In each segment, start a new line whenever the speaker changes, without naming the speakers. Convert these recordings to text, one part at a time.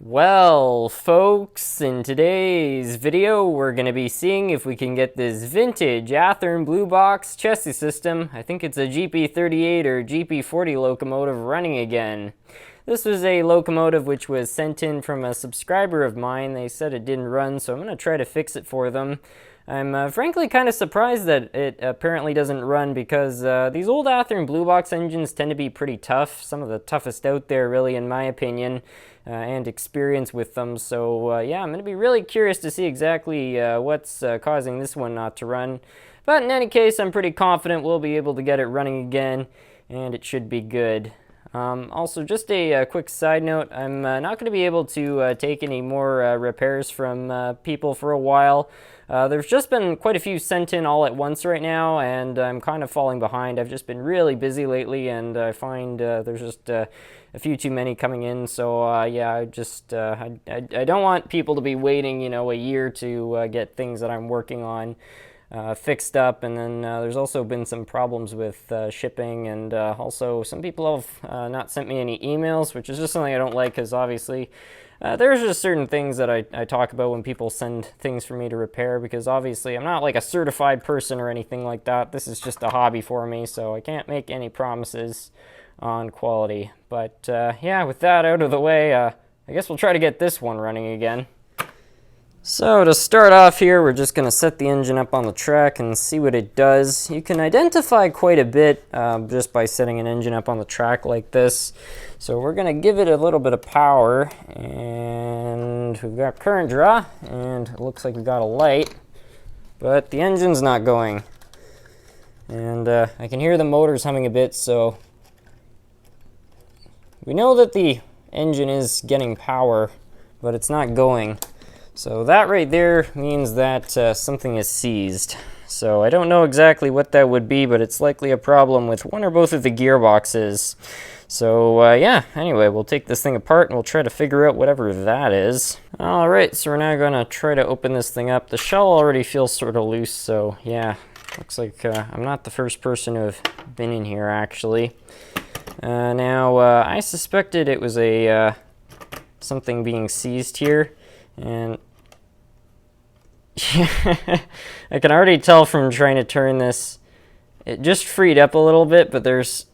Well, folks, in today's video, we're going to be seeing if we can get this vintage Athearn blue box chassis system, I think it's a GP38 or GP40 locomotive, running again. This was a locomotive which was sent in from a subscriber of mine. They said it didn't run, so I'm going to try to fix it for them. I'm frankly kind of surprised that it apparently doesn't run because these old Athearn blue box engines tend to be pretty tough, some of the toughest out there really in my opinion, and experience with them. So yeah, I'm going to be really curious to see exactly what's causing this one not to run. But in any case, I'm pretty confident we'll be able to get it running again, and it should be good. Also, just a quick side note, I'm not going to be able to take any more repairs from people for a while. There's just been quite a few sent in all at once right now, and I'm kind of falling behind. I've just been really busy lately, and I find there's just a few too many coming in. So yeah, I don't want people to be waiting, you know, a year to get things that I'm working on fixed up. And then there's also been some problems with shipping, and also some people have not sent me any emails, which is just something I don't like, because obviously there's just certain things that I talk about when people send things for me to repair, because obviously I'm not like a certified person or anything like that. This is just a hobby for me, so I can't make any promises on quality. But yeah, with that out of the way, I guess we'll try to get this one running again. So to start off here, we're just going to set the engine up on the track and see what it does. You can identify quite a bit just by setting an engine up on the track like this. So we're going to give it a little bit of power, and we've got current draw, and it looks like we've got a light, but the engine's not going. And I can hear the motors humming a bit, so we know that the engine is getting power, but it's not going. So that right there means that something is seized. So I don't know exactly what that would be, but it's likely a problem with one or both of the gearboxes. So yeah, anyway, we'll take this thing apart and we'll try to figure out whatever that is. Alright, so we're now going to try to open this thing up. The shell already feels sort of loose, so yeah, looks like I'm not the first person to have been in here actually. Now, I suspected it was a something being seized here, and I can already tell from trying to turn this, it just freed up a little bit, but there's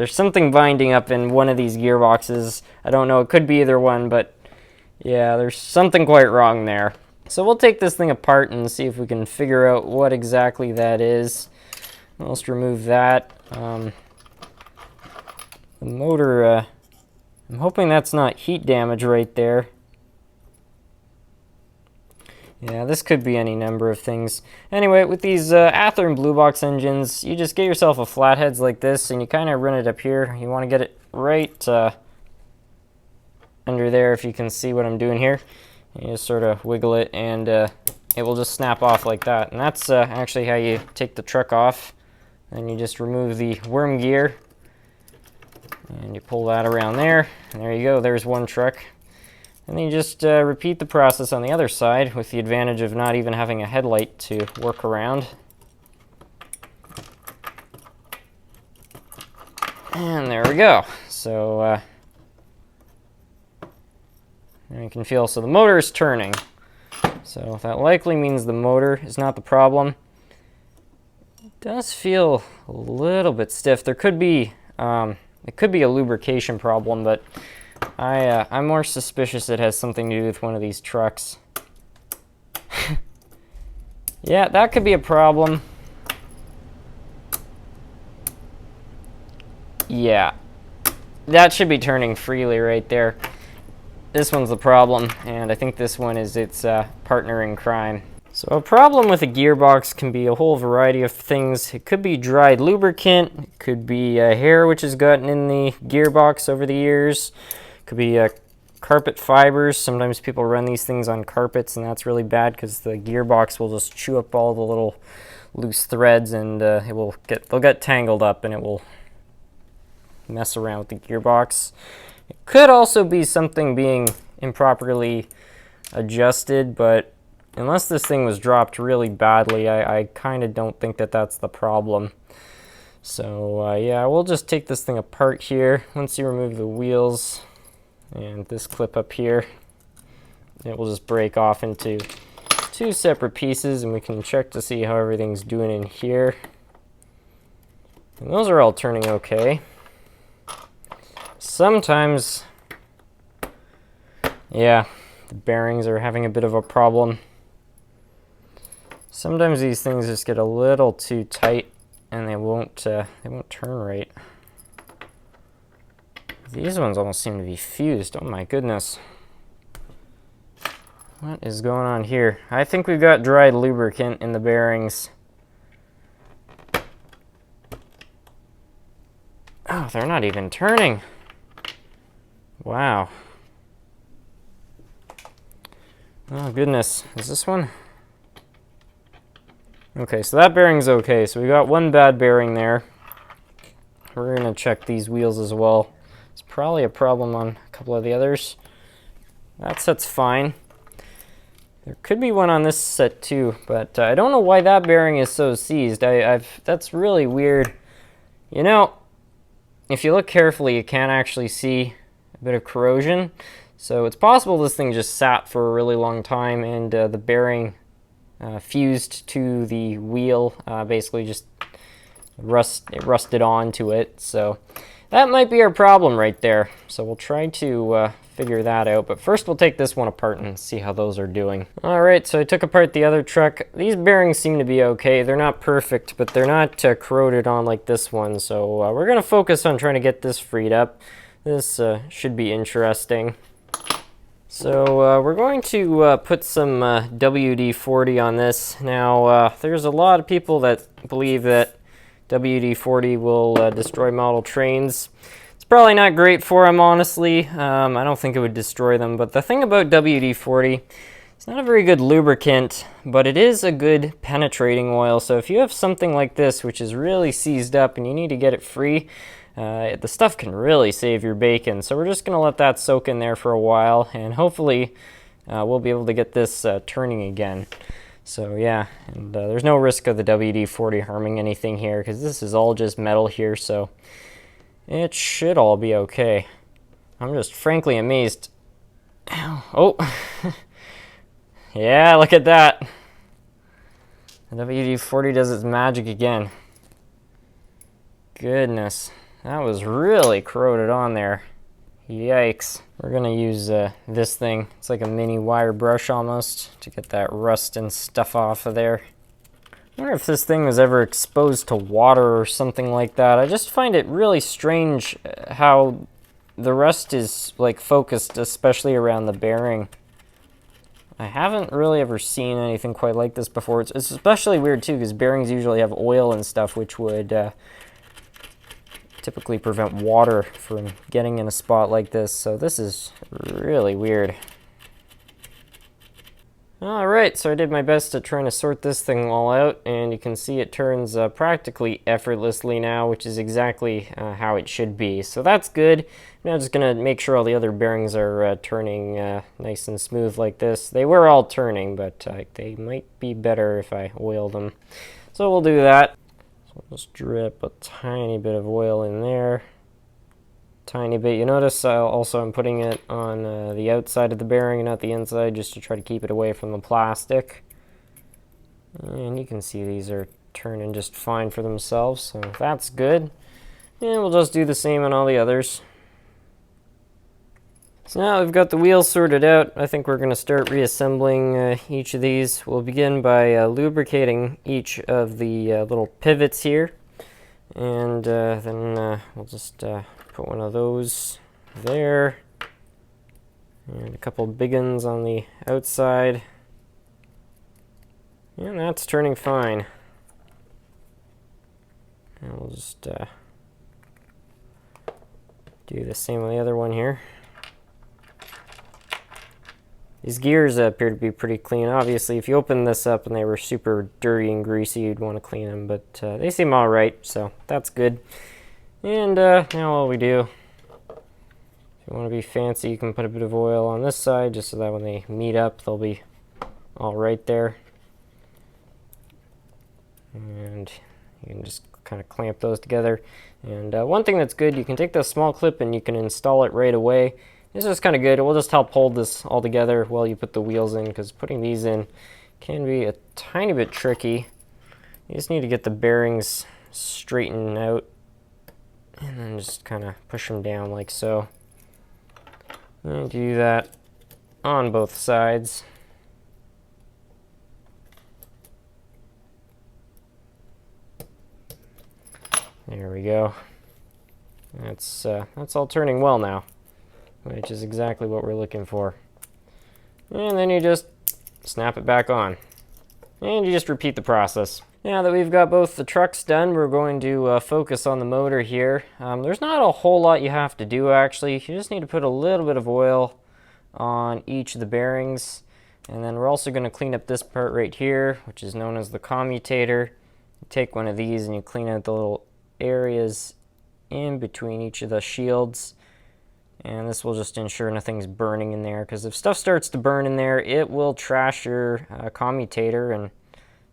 something binding up in one of these gearboxes. I don't know, it could be either one, but yeah, there's something quite wrong there. So we'll take this thing apart and see if we can figure out what exactly that is. Let's remove that. The motor, I'm hoping that's not heat damage right there. Yeah, this could be any number of things. Anyway, with these Athearn blue box engines, you just get yourself a flatheads like this, and you kind of run it up here. You want to get it right under there, if you can see what I'm doing here. You just sort of wiggle it, and it will just snap off like that. And that's actually how you take the truck off. Then you just remove the worm gear, and you pull that around there, and there you go, there's one truck. And then you just repeat the process on the other side, with the advantage of not even having a headlight to work around. And there we go. So you can feel, so the motor is turning. So that likely means the motor is not the problem. It does feel a little bit stiff. There could be, it could be a lubrication problem, but I'm more suspicious it has something to do with one of these trucks. Yeah, that could be a problem. Yeah, that should be turning freely right there. This one's the problem, and I think this one is its partner in crime. So a problem with a gearbox can be a whole variety of things. It could be dried lubricant, it could be hair which has gotten in the gearbox over the years. Could be carpet fibers. Sometimes people run these things on carpets, and that's really bad because the gearbox will just chew up all the little loose threads, and they'll get tangled up, and it will mess around with the gearbox. It could also be something being improperly adjusted, but unless this thing was dropped really badly, I kind of don't think that that's the problem. So yeah, we'll just take this thing apart here. Once you remove the wheels, and this clip up here. It will just break off into two separate pieces, and we can check to see how everything's doing in here. And those are all turning okay. Sometimes, yeah, the bearings are having a bit of a problem. Sometimes these things just get a little too tight and they won't turn right. These ones almost seem to be fused. Oh my goodness. What is going on here? I think we've got dry lubricant in the bearings. Oh, they're not even turning. Wow. Oh goodness, is this one? Okay, so that bearing's okay. So we got one bad bearing there. We're gonna check these wheels as well. It's probably a problem on a couple of the others. That set's fine. There could be one on this set too, but I don't know why that bearing is so seized. That's really weird. You know, if you look carefully, you can actually see a bit of corrosion. So it's possible this thing just sat for a really long time and the bearing fused to the wheel, basically just rusted onto it. So that might be our problem right there. So we'll try to figure that out. But first we'll take this one apart and see how those are doing. All right, so I took apart the other truck. These bearings seem to be okay. They're not perfect, but they're not corroded on like this one. So we're gonna focus on trying to get this freed up. This should be interesting. So we're going to put some WD-40 on this. Now, there's a lot of people that believe that WD-40 will destroy model trains. It's probably not great for them, honestly. I don't think it would destroy them. But the thing about WD-40, it's not a very good lubricant, but it is a good penetrating oil. So if you have something like this, which is really seized up and you need to get it free, the stuff can really save your bacon. So we're just going to let that soak in there for a while, and hopefully we'll be able to get this turning again. So yeah, and there's no risk of the WD-40 harming anything here because this is all just metal here, so it should all be okay. I'm just frankly amazed. Ow. Oh, yeah, look at that. The WD-40 does its magic again. Goodness. That was really corroded on there. Yikes. We're gonna use this thing. It's like a mini wire brush almost to get that rust and stuff off of there. I wonder if this thing was ever exposed to water or something like that. I just find it really strange how the rust is like focused, especially around the bearing. I haven't really ever seen anything quite like this before. It's especially weird too because bearings usually have oil and stuff, which would typically prevent water from getting in a spot like this. So this is really weird. All right, so I did my best at trying to sort this thing all out, and you can see it turns practically effortlessly now, which is exactly how it should be. So that's good. Now I'm just gonna make sure all the other bearings are turning nice and smooth like this. They were all turning, but they might be better if I oil them. So we'll do that. I'll just drip a tiny bit of oil in there. Tiny bit. You notice also I'm putting it on the outside of the bearing and not the inside, just to try to keep it away from the plastic. And you can see these are turning just fine for themselves, so that's good. And we'll just do the same on all the others. So now we've got the wheels sorted out. I think we're going to start reassembling each of these. We'll begin by lubricating each of the little pivots here. And then we'll just put one of those there. And a couple big ones on the outside. And that's turning fine. And we'll just do the same on the other one here. These gears appear to be pretty clean. Obviously, if you open this up and they were super dirty and greasy, you'd want to clean them, but they seem all right, so that's good. And now all we do, if you want to be fancy, you can put a bit of oil on this side, just so that when they meet up, they'll be all right there. And you can just kind of clamp those together. And one thing that's good, you can take the small clip and you can install it right away. It's just kind of good. It will just help hold this all together while you put the wheels in, because putting these in can be a tiny bit tricky. You just need to get the bearings straightened out and then just kind of push them down like so. And do that on both sides. There we go. That's all turning well now, which is exactly what we're looking for. And then you just snap it back on. And you just repeat the process. Now that we've got both the trucks done, we're going to focus on the motor here. There's not a whole lot you have to do actually. You just need to put a little bit of oil on each of the bearings. And then we're also going to clean up this part right here, which is known as the commutator. You take one of these and you clean out the little areas in between each of the shields. And this will just ensure nothing's burning in there, because if stuff starts to burn in there, it will trash your commutator and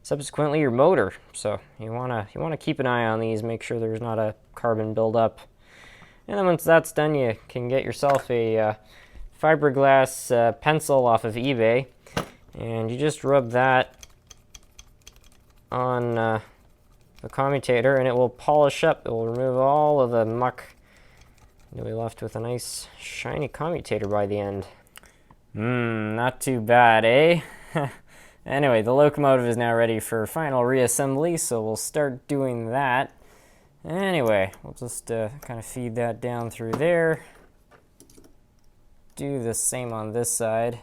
subsequently your motor. So you wanna keep an eye on these, make sure there's not a carbon buildup. And then once that's done, you can get yourself a fiberglass pencil off of eBay, and you just rub that on the commutator, and it will polish up. It will remove all of the muck. You'll be left with a nice shiny commutator by the end. Not too bad, eh? Anyway, the locomotive is now ready for final reassembly, so we'll start doing that. Anyway, we'll just kind of feed that down through there. Do the same on this side.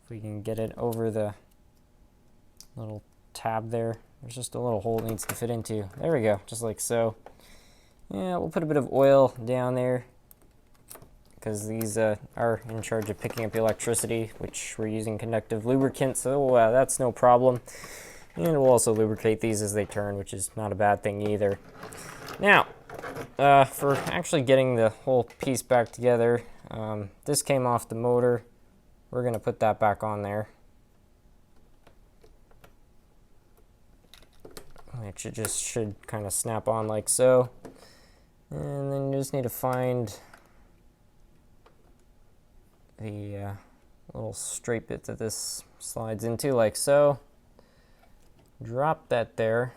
If we can get it over the little tab there. There's just a little hole it needs to fit into. There we go, just like so. Yeah, we'll put a bit of oil down there, because these are in charge of picking up electricity, which we're using conductive lubricant, so that's no problem. And we'll also lubricate these as they turn, which is not a bad thing either. Now, for actually getting the whole piece back together, this came off the motor. We're going to put that back on there, which it just should kind of snap on like so. And then you just need to find the little straight bit that this slides into like so. Drop that there.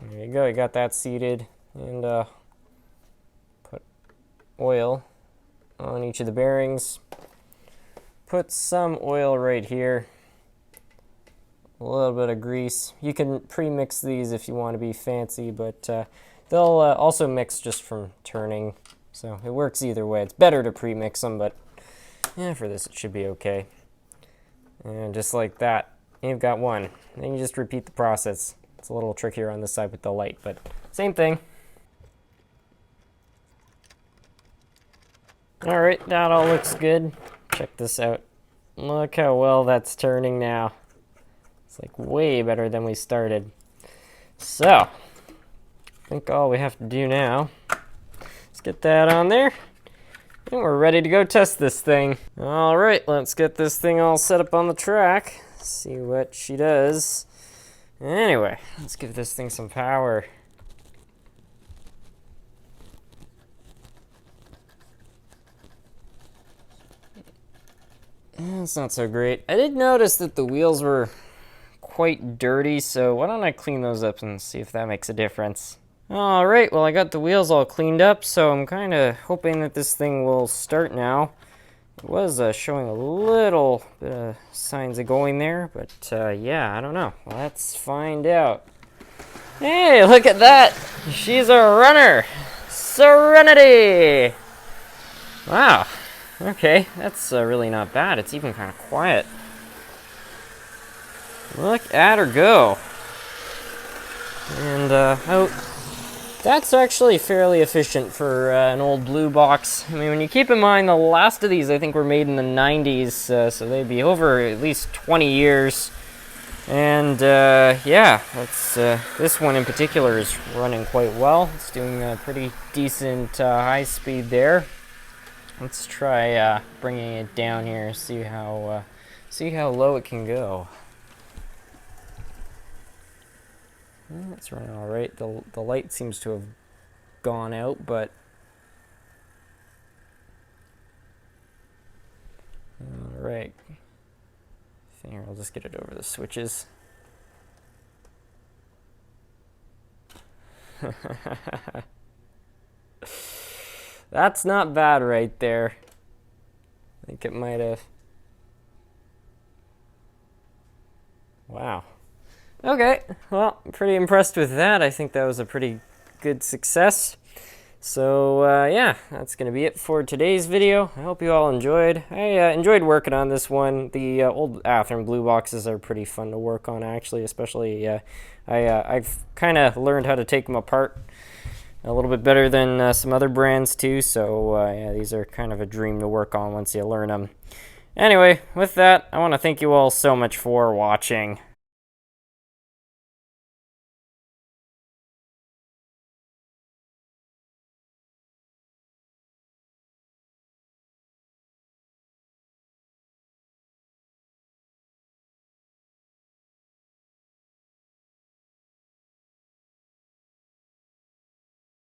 There you go, you got that seated. And put oil on each of the bearings. Put some oil right here. A little bit of grease. You can pre-mix these if you want to be fancy, but they'll also mix just from turning, so it works either way. It's better to pre-mix them, but yeah, for this it should be okay. And just like that, you've got one. And then you just repeat the process. It's a little trickier on this side with the light, but same thing. Alright, that all looks good. Check this out. Look how well that's turning now. It's like way better than we started. So, I think all we have to do now is get that on there, and we're ready to go test this thing. All right, let's get this thing all set up on the track, see what she does. Anyway, let's give this thing some power. That's not so great. I did notice that the wheels were quite dirty, so why don't I clean those up and see if that makes a difference. Alright, well I got the wheels all cleaned up, so I'm kind of hoping that this thing will start now. It was showing a little bit of signs of going there, but yeah, I don't know. Let's find out. Hey, look at that! She's a runner! Serenity! Wow, okay, that's really not bad. It's even kind of quiet. Look at her go. And, oh, that's actually fairly efficient for an old blue box. I mean, when you keep in mind the last of these, I think, were made in the 90s, so they'd be over at least 20 years. And, yeah, that's, this one in particular is running quite well. It's doing a pretty decent high speed there. Let's try bringing it down here, see how low it can go. It's running all right. The light seems to have gone out, but I'll just get it over the switches. That's not bad right there. I think it might have. Wow. Okay, well, I'm pretty impressed with that. I think that was a pretty good success. So, yeah, that's going to be it for today's video. I hope you all enjoyed. I enjoyed working on this one. The old Athearn blue boxes are pretty fun to work on, actually, especially I've kind of learned how to take them apart a little bit better than some other brands, too. So, yeah, these are kind of a dream to work on once you learn them. Anyway, with that, I want to thank you all so much for watching.